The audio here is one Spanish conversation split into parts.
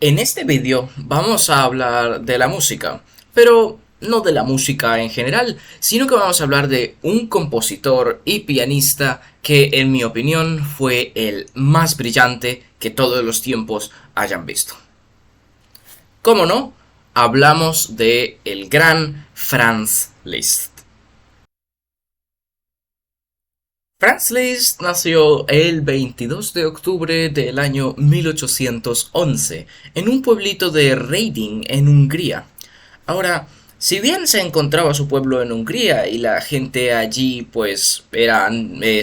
En este vídeo vamos a hablar de la música, pero no de la música en general, sino que vamos a hablar de un compositor y pianista que en mi opinión fue el más brillante que todos los tiempos hayan visto. ¿Cómo no? Hablamos de el gran Franz Liszt. Franz Liszt nació el 22 de octubre del año 1811 en un pueblito de Reading, en Hungría. Ahora, si bien se encontraba su pueblo en Hungría y la gente allí pues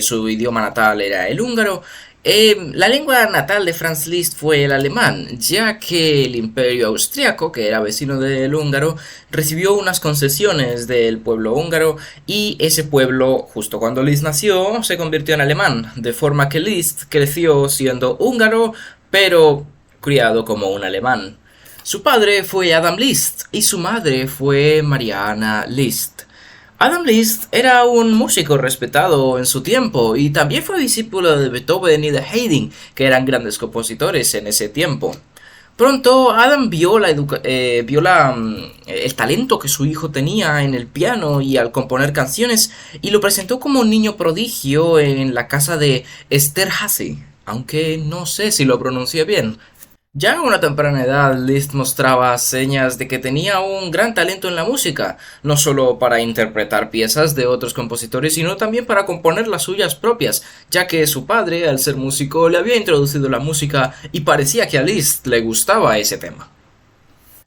su idioma natal era el húngaro, la lengua natal de Franz Liszt fue el alemán, ya que el imperio austriaco, que era vecino del húngaro, recibió unas concesiones del pueblo húngaro y ese pueblo, justo cuando Liszt nació, se convirtió en alemán, de forma que Liszt creció siendo húngaro, pero criado como un alemán. Su padre fue Adam Liszt y su madre fue Mariana Liszt. Adam Liszt era un músico respetado en su tiempo y también fue discípulo de Beethoven y de Haydn, que eran grandes compositores en ese tiempo. Pronto Adam vio el talento que su hijo tenía en el piano y al componer canciones y lo presentó como un niño prodigio en la casa de Esterházy, aunque no sé si lo pronuncié bien. Ya a una temprana edad, Liszt mostraba señas de que tenía un gran talento en la música, no solo para interpretar piezas de otros compositores, sino también para componer las suyas propias, ya que su padre, al ser músico, le había introducido la música y parecía que a Liszt le gustaba ese tema.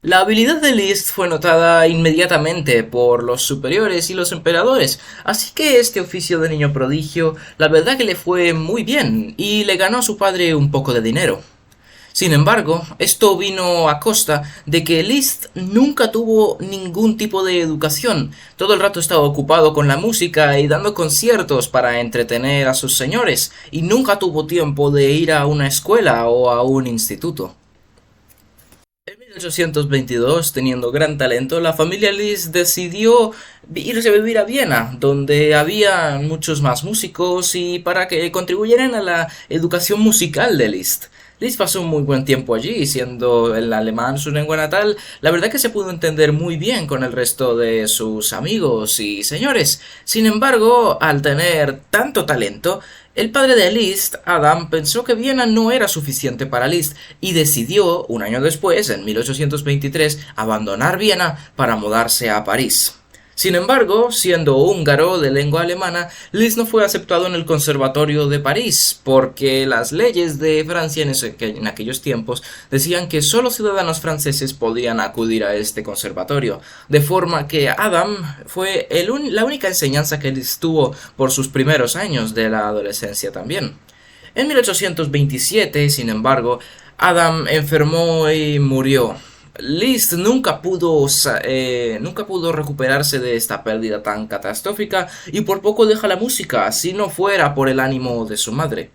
La habilidad de Liszt fue notada inmediatamente por los superiores y los emperadores, así que este oficio de niño prodigio, la verdad que le fue muy bien y le ganó a su padre un poco de dinero. Sin embargo, esto vino a costa de que Liszt nunca tuvo ningún tipo de educación. Todo el rato estaba ocupado con la música y dando conciertos para entretener a sus señores, y nunca tuvo tiempo de ir a una escuela o a un instituto. En 1822, teniendo gran talento, la familia Liszt decidió irse a vivir a Viena, donde había muchos más músicos y para que contribuyeran a la educación musical de Liszt. Liszt pasó un muy buen tiempo allí, siendo el alemán su lengua natal. La verdad que se pudo entender muy bien con el resto de sus amigos y señores. Sin embargo, al tener tanto talento, el padre de Liszt, Adam, pensó que Viena no era suficiente para Liszt y decidió, un año después, en 1823, abandonar Viena para mudarse a París. Sin embargo, siendo húngaro de lengua alemana, Liszt no fue aceptado en el Conservatorio de París, porque las leyes de Francia en aquellos tiempos decían que solo ciudadanos franceses podían acudir a este conservatorio, de forma que Adam fue la única enseñanza que Liszt tuvo por sus primeros años de la adolescencia también. En 1827, sin embargo, Adam enfermó y murió. Liszt nunca pudo recuperarse de esta pérdida tan catastrófica y por poco deja la música, si no fuera por el ánimo de su madre.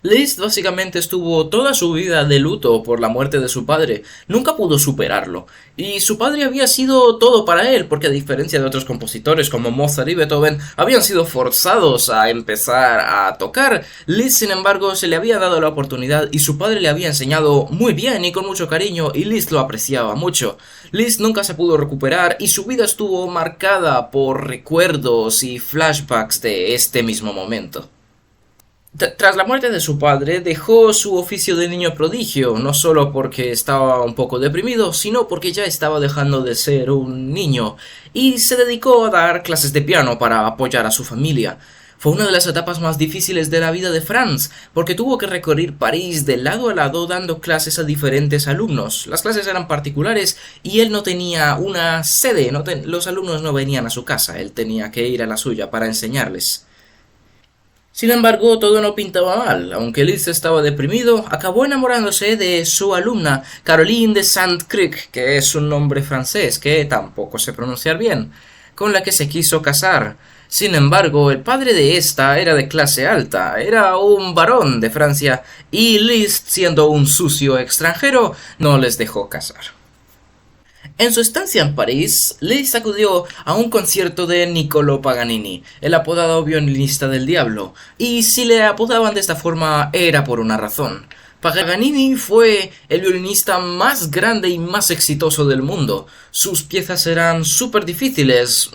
Liszt básicamente estuvo toda su vida de luto por la muerte de su padre, nunca pudo superarlo, y su padre había sido todo para él, porque a diferencia de otros compositores como Mozart y Beethoven, habían sido forzados a empezar a tocar. Liszt, sin embargo, se le había dado la oportunidad y su padre le había enseñado muy bien y con mucho cariño, y Liszt lo apreciaba mucho. Liszt nunca se pudo recuperar y su vida estuvo marcada por recuerdos y flashbacks de este mismo momento. Tras la muerte de su padre, dejó su oficio de niño prodigio, no solo porque estaba un poco deprimido, sino porque ya estaba dejando de ser un niño, y se dedicó a dar clases de piano para apoyar a su familia. Fue una de las etapas más difíciles de la vida de Franz, porque tuvo que recorrer París de lado a lado dando clases a diferentes alumnos. Las clases eran particulares y él no tenía una sede, los alumnos no venían a su casa, él tenía que ir a la suya para enseñarles. Sin embargo, todo no pintaba mal. Aunque Liszt estaba deprimido, acabó enamorándose de su alumna, Caroline de Saint-Cricq, que es un nombre francés que tampoco sé pronunciar bien, con la que se quiso casar. Sin embargo, el padre de esta era de clase alta, era un barón de Francia, y Liszt, siendo un sucio extranjero, no les dejó casar. En su estancia en París, Liszt acudió a un concierto de Niccolò Paganini, el apodado violinista del diablo, y si le apodaban de esta forma era por una razón, Paganini fue el violinista más grande y más exitoso del mundo. Sus piezas eran súper difíciles,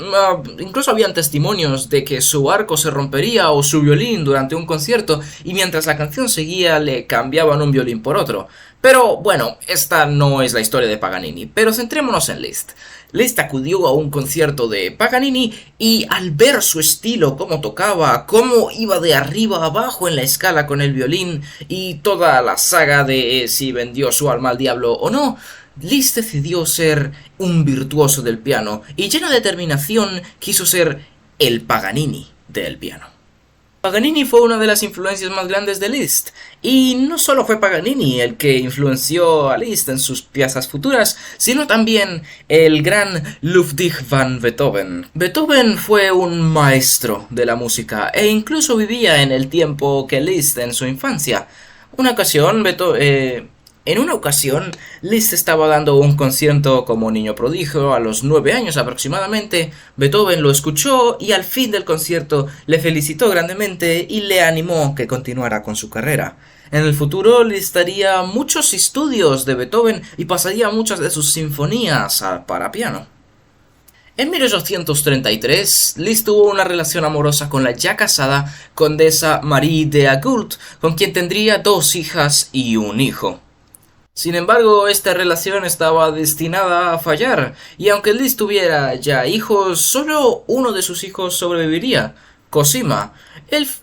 incluso habían testimonios de que su arco se rompería o su violín durante un concierto y mientras la canción seguía le cambiaban un violín por otro. Pero bueno, esta no es la historia de Paganini, pero centrémonos en Liszt. Liszt acudió a un concierto de Paganini y al ver su estilo, cómo tocaba, cómo iba de arriba a abajo en la escala con el violín y toda la saga de si vendió su alma al diablo o no, Liszt decidió ser un virtuoso del piano y lleno de determinación quiso ser el Paganini del piano. Paganini fue una de las influencias más grandes de Liszt, y no solo fue Paganini el que influenció a Liszt en sus piezas futuras, sino también el gran Ludwig van Beethoven. Beethoven fue un maestro de la música e incluso vivía en el tiempo que Liszt en su infancia. En una ocasión, Liszt estaba dando un concierto como niño prodigio a los 9 años aproximadamente. Beethoven lo escuchó y al fin del concierto le felicitó grandemente y le animó que continuara con su carrera. En el futuro Liszt haría muchos estudios de Beethoven y pasaría muchas de sus sinfonías para piano. En 1833, Liszt tuvo una relación amorosa con la ya casada condesa Marie de Agoult, con quien tendría 2 hijas y un hijo. Sin embargo, esta relación estaba destinada a fallar, y aunque Liszt tuviera ya hijos, solo uno de sus hijos sobreviviría, Cosima.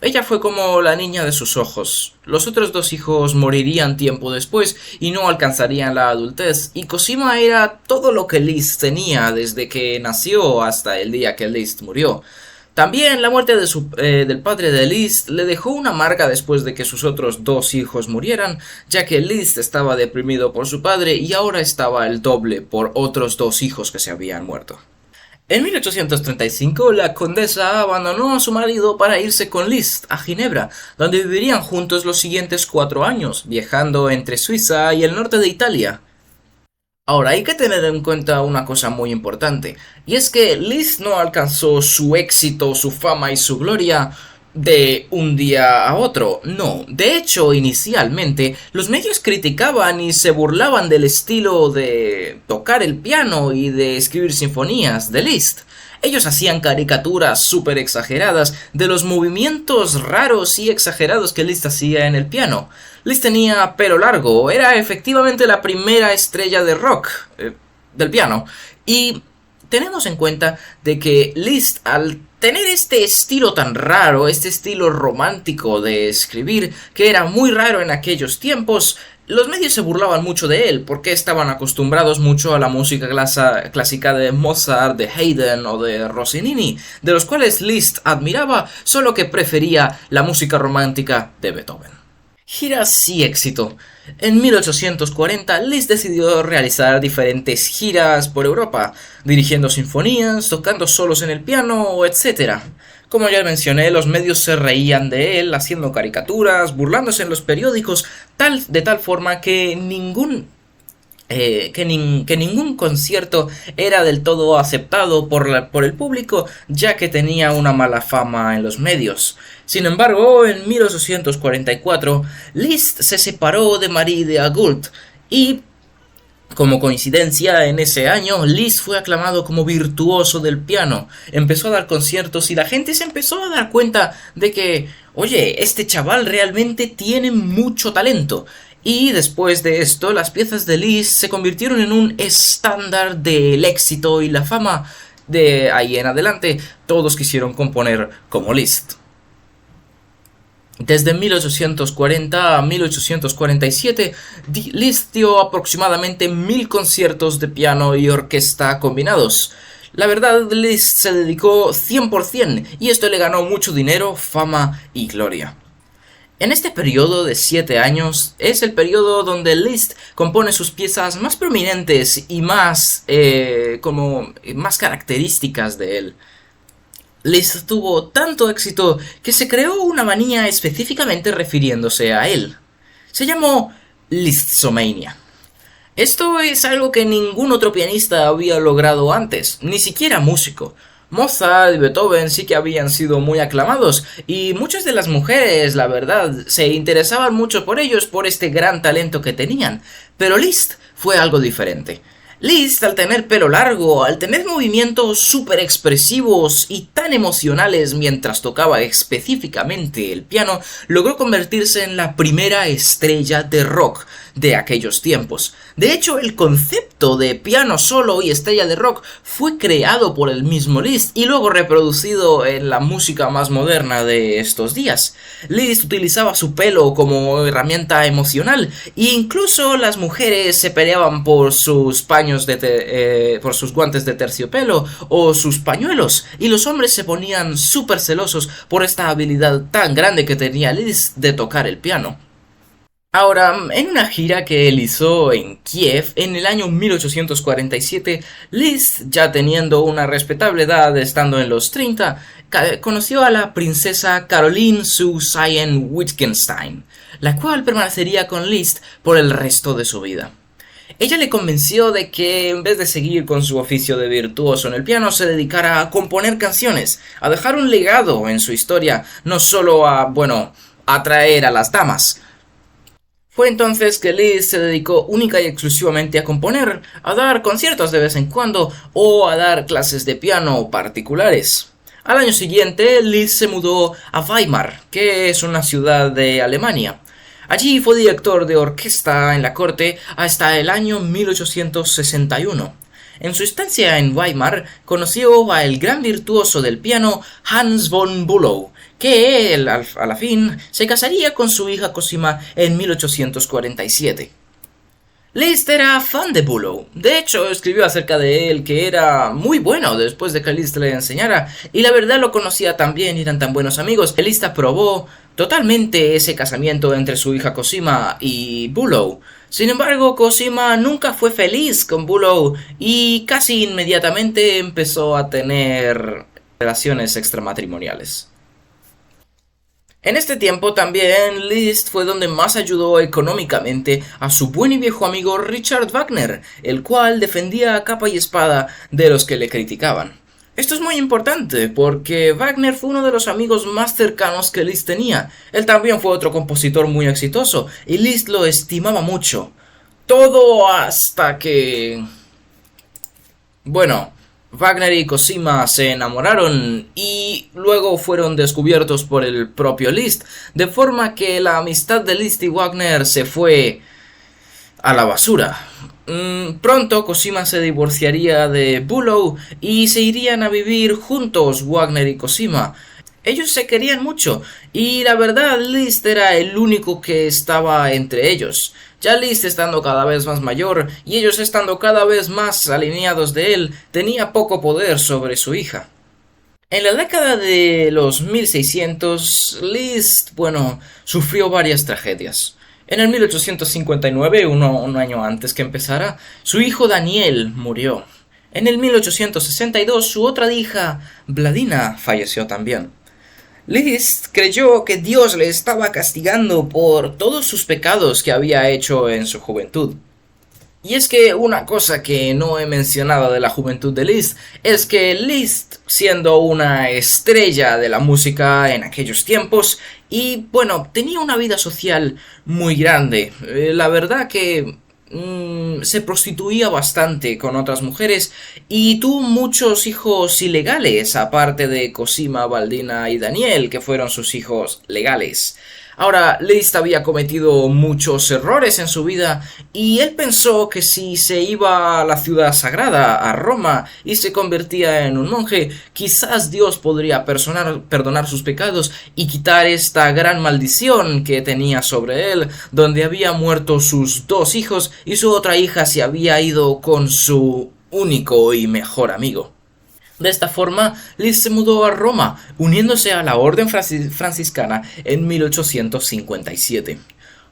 Ella fue como la niña de sus ojos. Los otros 2 hijos morirían tiempo después y no alcanzarían la adultez, y Cosima era todo lo que Liszt tenía desde que nació hasta el día que Liszt murió. También la muerte del padre de Liszt le dejó una marca después de que sus otros 2 hijos murieran, ya que Liszt estaba deprimido por su padre y ahora estaba el doble por otros 2 hijos que se habían muerto. En 1835 la condesa abandonó a su marido para irse con Liszt a Ginebra, donde vivirían juntos los siguientes 4 años, viajando entre Suiza y el norte de Italia. Ahora, hay que tener en cuenta una cosa muy importante, y es que Liszt no alcanzó su éxito, su fama y su gloria de un día a otro, no. De hecho, inicialmente, los medios criticaban y se burlaban del estilo de tocar el piano y de escribir sinfonías de Liszt. Ellos hacían caricaturas súper exageradas de los movimientos raros y exagerados que Liszt hacía en el piano. Liszt tenía pelo largo, era efectivamente la primera estrella de rock del piano. Y tenemos en cuenta de que Liszt, al tener este estilo tan raro, este estilo romántico de escribir, que era muy raro en aquellos tiempos, los medios se burlaban mucho de él, porque estaban acostumbrados mucho a la música clásica de Mozart, de Haydn o de Rossini, de los cuales Liszt admiraba, solo que prefería la música romántica de Beethoven. Giras y éxito. En 1840, Liszt decidió realizar diferentes giras por Europa, dirigiendo sinfonías, tocando solos en el piano, etc. Como ya mencioné, los medios se reían de él, haciendo caricaturas, burlándose en los periódicos, de tal forma que ningún concierto era del todo aceptado por el público, ya que tenía una mala fama en los medios. Sin embargo, en 1844, Liszt se separó de Marie de Agoult y, como coincidencia, en ese año Liszt fue aclamado como virtuoso del piano. Empezó a dar conciertos y la gente se empezó a dar cuenta de que, oye, este chaval realmente tiene mucho talento. Y después de esto, las piezas de Liszt se convirtieron en un estándar del éxito y la fama. De ahí en adelante, todos quisieron componer como Liszt. Desde 1840 a 1847, Liszt dio aproximadamente 1000 conciertos de piano y orquesta combinados. La verdad, Liszt se dedicó 100% y esto le ganó mucho dinero, fama y gloria. En este periodo de 7 años es el periodo donde Liszt compone sus piezas más prominentes y más características de él. Liszt tuvo tanto éxito que se creó una manía específicamente refiriéndose a él. Se llamó Lisztomania. Esto es algo que ningún otro pianista había logrado antes, ni siquiera músico. Mozart y Beethoven sí que habían sido muy aclamados y muchas de las mujeres, la verdad, se interesaban mucho por ellos por este gran talento que tenían, pero Liszt fue algo diferente. Liszt, al tener pelo largo, al tener movimientos súper expresivos y tan emocionales mientras tocaba específicamente el piano, logró convertirse en la primera estrella de rock de aquellos tiempos. De hecho, el concepto de piano solo y estrella de rock fue creado por el mismo Liszt y luego reproducido en la música más moderna de estos días. Liszt utilizaba su pelo como herramienta emocional e incluso las mujeres se peleaban por sus paños por sus guantes de terciopelo o sus pañuelos, y los hombres se ponían súper celosos por esta habilidad tan grande que tenía Liszt de tocar el piano. Ahora, en una gira que él hizo en Kiev en el año 1847, Liszt, ya teniendo una respetable edad, estando en los 30, conoció a la princesa Caroline zu Sayn-Wittgenstein, la cual permanecería con Liszt por el resto de su vida. Ella le convenció de que en vez de seguir con su oficio de virtuoso en el piano, se dedicara a componer canciones, a dejar un legado en su historia, no solo a, bueno, atraer a las damas. Fue entonces que Liszt se dedicó única y exclusivamente a componer, a dar conciertos de vez en cuando o a dar clases de piano particulares. Al año siguiente, Liszt se mudó a Weimar, que es una ciudad de Alemania. Allí fue director de orquesta en la corte hasta el año 1861. En su estancia en Weimar conoció al gran virtuoso del piano Hans von Bülow, que él, a la fin, se casaría con su hija Cosima en 1847. Liszt era fan de Bülow. De hecho, escribió acerca de él que era muy bueno después de que Liszt le enseñara, y la verdad lo conocía tan bien y eran tan buenos amigos que Liszt aprobó totalmente ese casamiento entre su hija Cosima y Bülow. Sin embargo, Cosima nunca fue feliz con Bülow y casi inmediatamente empezó a tener relaciones extramatrimoniales. En este tiempo también Liszt fue donde más ayudó económicamente a su buen y viejo amigo Richard Wagner, el cual defendía a capa y espada de los que le criticaban. Esto es muy importante porque Wagner fue uno de los amigos más cercanos que Liszt tenía. Él también fue otro compositor muy exitoso y Liszt lo estimaba mucho. Todo hasta que... Bueno, Wagner y Cosima se enamoraron y luego fueron descubiertos por el propio Liszt, de forma que la amistad de Liszt y Wagner se fue a la basura. Pronto Cosima se divorciaría de Bülow y se irían a vivir juntos Wagner y Cosima. Ellos se querían mucho y la verdad Liszt era el único que estaba entre ellos. Ya Liszt estando cada vez más mayor y ellos estando cada vez más alineados de él, tenía poco poder sobre su hija. En la década de los 1600, Liszt, bueno, sufrió varias tragedias. En el 1859, un año antes que empezara, su hijo Daniel murió. En el 1862, su otra hija, Vladina, falleció también. Liszt creyó que Dios le estaba castigando por todos sus pecados que había hecho en su juventud. Y es que una cosa que no he mencionado de la juventud de Liszt es que Liszt, siendo una estrella de la música en aquellos tiempos, y bueno, tenía una vida social muy grande. La verdad que se prostituía bastante con otras mujeres y tuvo muchos hijos ilegales, aparte de Cosima, Valdina y Daniel, que fueron sus hijos legales. Ahora, Liszt había cometido muchos errores en su vida y él pensó que si se iba a la ciudad sagrada, a Roma, y se convertía en un monje, quizás Dios podría perdonar sus pecados y quitar esta gran maldición que tenía sobre él, donde había muerto sus dos hijos y su otra hija se había ido con su único y mejor amigo. De esta forma, Liszt se mudó a Roma, uniéndose a la orden franciscana en 1857.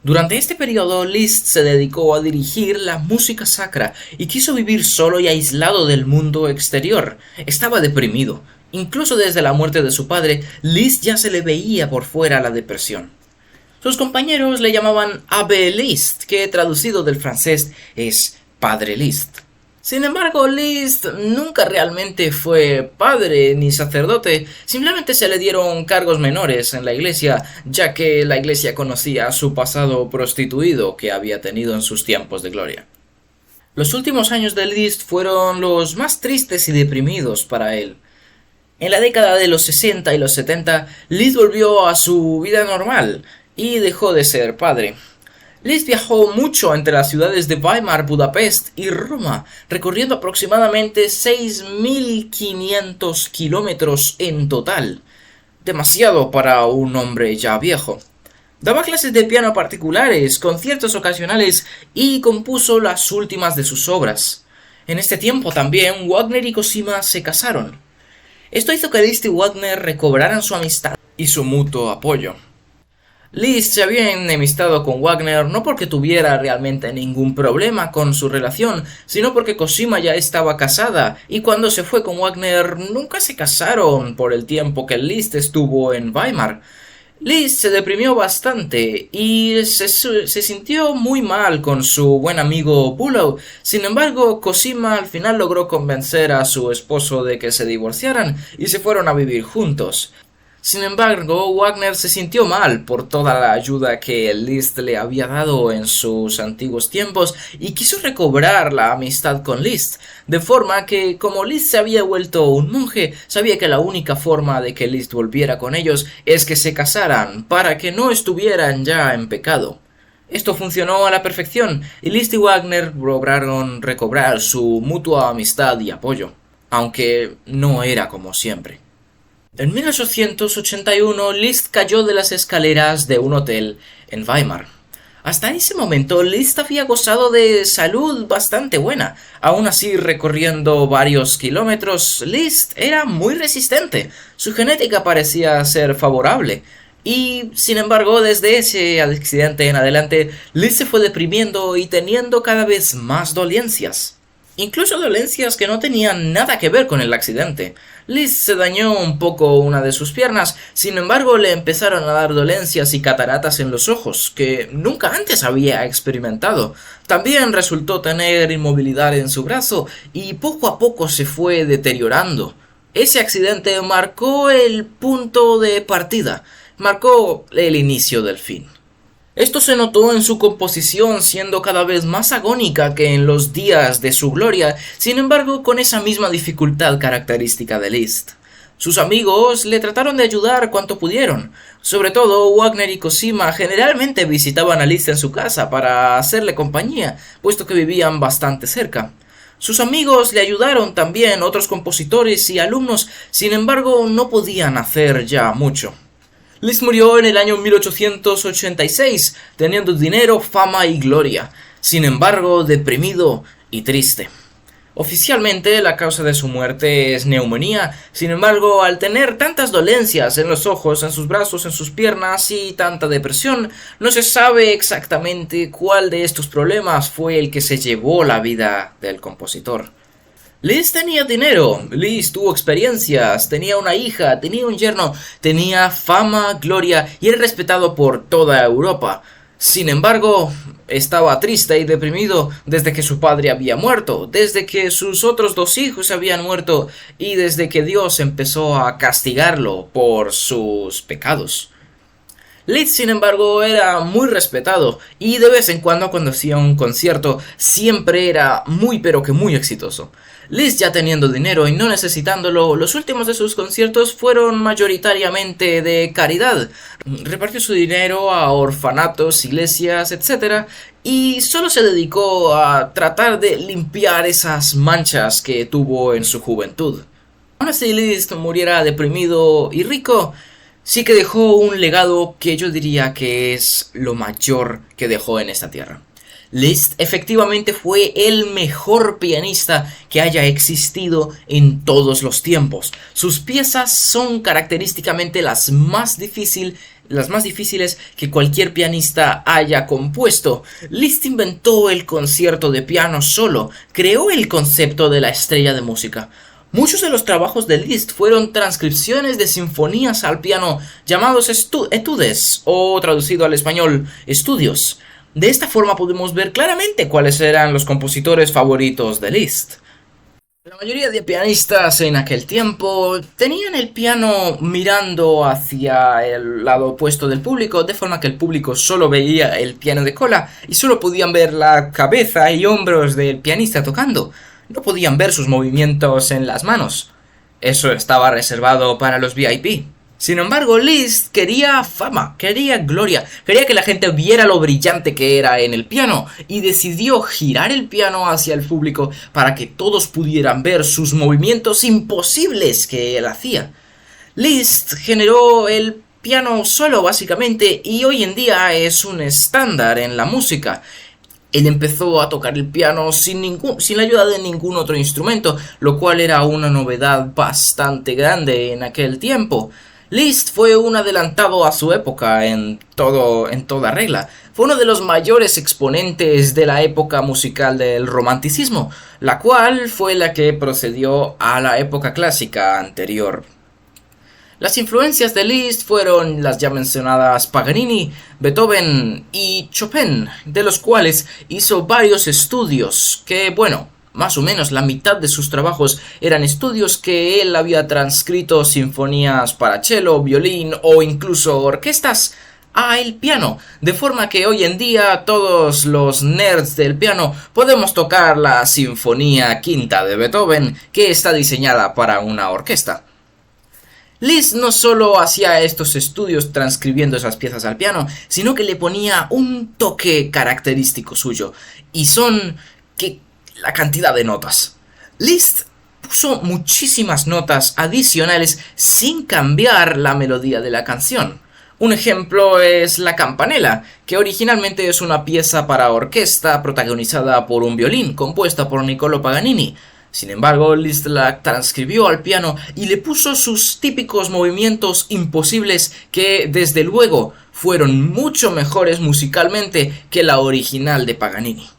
Durante este periodo, Liszt se dedicó a dirigir la música sacra y quiso vivir solo y aislado del mundo exterior. Estaba deprimido. Incluso desde la muerte de su padre, Liszt ya se le veía por fuera la depresión. Sus compañeros le llamaban Abbé Liszt, que traducido del francés es Padre Liszt. Sin embargo, Liszt nunca realmente fue padre ni sacerdote, simplemente se le dieron cargos menores en la iglesia, ya que la iglesia conocía su pasado prostituido que había tenido en sus tiempos de gloria. Los últimos años de Liszt fueron los más tristes y deprimidos para él. En la década de los 60 y los 70, Liszt volvió a su vida normal y dejó de ser padre. Liszt viajó mucho entre las ciudades de Weimar, Budapest y Roma, recorriendo aproximadamente 6.500 kilómetros en total. Demasiado para un hombre ya viejo. Daba clases de piano particulares, conciertos ocasionales y compuso las últimas de sus obras. En este tiempo también Wagner y Cosima se casaron. Esto hizo que Liszt y Wagner recobraran su amistad y su mutuo apoyo. Liszt se había enemistado con Wagner no porque tuviera realmente ningún problema con su relación, sino porque Cosima ya estaba casada, y cuando se fue con Wagner nunca se casaron por el tiempo que Liszt estuvo en Weimar. Liszt se deprimió bastante y se sintió muy mal con su buen amigo Bülow. Sin embargo, Cosima al final logró convencer a su esposo de que se divorciaran y se fueron a vivir juntos. Sin embargo, Wagner se sintió mal por toda la ayuda que Liszt le había dado en sus antiguos tiempos y quiso recobrar la amistad con Liszt, de forma que, como Liszt se había vuelto un monje, sabía que la única forma de que Liszt volviera con ellos es que se casaran, para que no estuvieran ya en pecado. Esto funcionó a la perfección, y Liszt y Wagner lograron recobrar su mutua amistad y apoyo, aunque no era como siempre. En 1881, Liszt cayó de las escaleras de un hotel en Weimar. Hasta ese momento, Liszt había gozado de salud bastante buena. Aún así, recorriendo varios kilómetros, Liszt era muy resistente. Su genética parecía ser favorable. Y, sin embargo, desde ese accidente en adelante, Liszt se fue deprimiendo y teniendo cada vez más dolencias. Incluso dolencias que no tenían nada que ver con el accidente. Liszt se dañó un poco una de sus piernas, sin embargo le empezaron a dar dolencias y cataratas en los ojos, que nunca antes había experimentado. También resultó tener inmovilidad en su brazo y poco a poco se fue deteriorando. Ese accidente marcó el punto de partida, marcó el inicio del fin. Esto se notó en su composición, siendo cada vez más agónica que en los días de su gloria, sin embargo con esa misma dificultad característica de Liszt. Sus amigos le trataron de ayudar cuanto pudieron. Sobre todo Wagner y Cosima generalmente visitaban a Liszt en su casa para hacerle compañía, puesto que vivían bastante cerca. Sus amigos le ayudaron también, otros compositores y alumnos, sin embargo no podían hacer ya mucho. Liszt murió en el año 1886, teniendo dinero, fama y gloria, sin embargo deprimido y triste. Oficialmente la causa de su muerte es neumonía, sin embargo al tener tantas dolencias en los ojos, en sus brazos, en sus piernas y tanta depresión, no se sabe exactamente cuál de estos problemas fue el que se llevó la vida del compositor. Liszt tenía dinero, Liszt tuvo experiencias, tenía una hija, tenía un yerno, tenía fama, gloria y era respetado por toda Europa. Sin embargo, estaba triste y deprimido desde que su padre había muerto, desde que sus otros dos hijos habían muerto y desde que Dios empezó a castigarlo por sus pecados. Liszt, sin embargo, era muy respetado y de vez en cuando hacía un concierto siempre era muy pero que muy exitoso. Liszt, ya teniendo dinero y no necesitándolo, los últimos de sus conciertos fueron mayoritariamente de caridad. Repartió su dinero a orfanatos, iglesias, etc. Y solo se dedicó a tratar de limpiar esas manchas que tuvo en su juventud. Aun así Liszt muriera deprimido y rico, sí que dejó un legado que yo diría que es lo mayor que dejó en esta tierra. Liszt efectivamente fue el mejor pianista que haya existido en todos los tiempos. Sus piezas son característicamente las más difíciles que cualquier pianista haya compuesto. Liszt inventó el concierto de piano solo, creó el concepto de la estrella de música. Muchos de los trabajos de Liszt fueron transcripciones de sinfonías al piano llamados etudes o traducido al español estudios. De esta forma podemos ver claramente cuáles eran los compositores favoritos de Liszt. La mayoría de pianistas en aquel tiempo tenían el piano mirando hacia el lado opuesto del público, de forma que el público solo veía el piano de cola y solo podían ver la cabeza y hombros del pianista tocando. No podían ver sus movimientos en las manos. Eso estaba reservado para los VIP. Sin embargo, Liszt quería fama, quería gloria, quería que la gente viera lo brillante que era en el piano y decidió girar el piano hacia el público para que todos pudieran ver sus movimientos imposibles que él hacía. Liszt generó el piano solo básicamente y hoy en día es un estándar en la música. Él empezó a tocar el piano sin la ayuda de ningún otro instrumento, lo cual era una novedad bastante grande en aquel tiempo. Liszt fue un adelantado a su época en toda regla. Fue uno de los mayores exponentes de la época musical del romanticismo, la cual fue la que procedió a la época clásica anterior. Las influencias de Liszt fueron las ya mencionadas Paganini, Beethoven y Chopin, de los cuales hizo varios estudios que, bueno, más o menos la mitad de sus trabajos eran estudios que él había transcrito sinfonías para cello, violín o incluso orquestas a el piano, de forma que hoy en día todos los nerds del piano podemos tocar la Sinfonía Quinta de Beethoven, que está diseñada para una orquesta. Liszt no solo hacía estos estudios transcribiendo esas piezas al piano, sino que le ponía un toque característico suyo, y son la cantidad de notas. Liszt puso muchísimas notas adicionales sin cambiar la melodía de la canción. Un ejemplo es la campanella, que originalmente es una pieza para orquesta protagonizada por un violín, compuesta por Niccolò Paganini. Sin embargo, Liszt la transcribió al piano y le puso sus típicos movimientos imposibles que, desde luego, fueron mucho mejores musicalmente que la original de Paganini.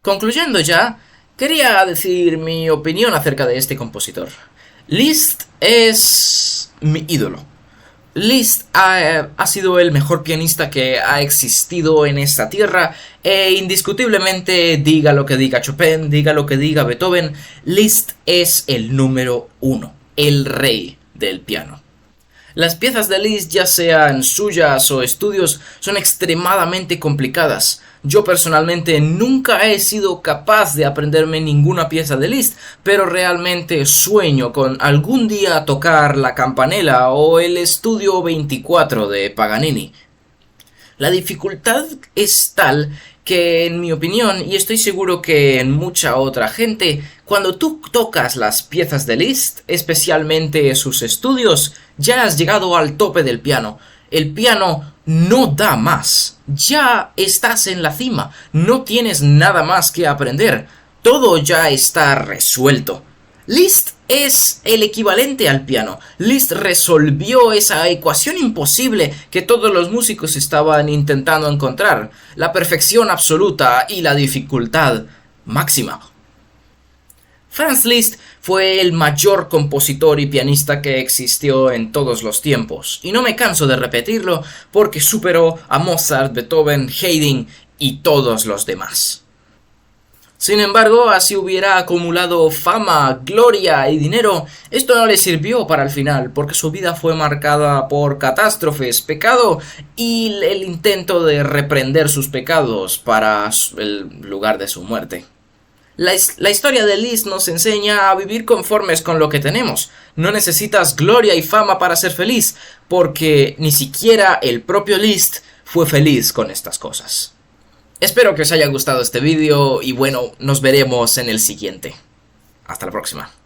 Concluyendo ya, quería decir mi opinión acerca de este compositor. Liszt es mi ídolo. Liszt ha sido el mejor pianista que ha existido en esta tierra e indiscutiblemente, diga lo que diga Chopin, diga lo que diga Beethoven, Liszt es el número uno, el rey del piano. Las piezas de Liszt, ya sean suyas o estudios, son extremadamente complicadas. Yo personalmente nunca he sido capaz de aprenderme ninguna pieza de Liszt, pero realmente sueño con algún día tocar la campanella o el estudio 24 de Paganini. La dificultad es tal que, en mi opinión, y estoy seguro que en mucha otra gente, cuando tú tocas las piezas de Liszt, especialmente sus estudios, ya has llegado al tope del piano. El piano no da más. Ya estás en la cima. No tienes nada más que aprender. Todo ya está resuelto. Liszt es el equivalente al piano. Liszt resolvió esa ecuación imposible que todos los músicos estaban intentando encontrar. La perfección absoluta y la dificultad máxima. Franz Liszt fue el mayor compositor y pianista que existió en todos los tiempos, y no me canso de repetirlo porque superó a Mozart, Beethoven, Haydn y todos los demás. Sin embargo, así hubiera acumulado fama, gloria y dinero, esto no le sirvió para el final, porque su vida fue marcada por catástrofes, pecado y el intento de reprender sus pecados para el lugar de su muerte. La historia de Liszt nos enseña a vivir conformes con lo que tenemos. No necesitas gloria y fama para ser feliz, porque ni siquiera el propio Liszt fue feliz con estas cosas. Espero que os haya gustado este vídeo y bueno, nos veremos en el siguiente. Hasta la próxima.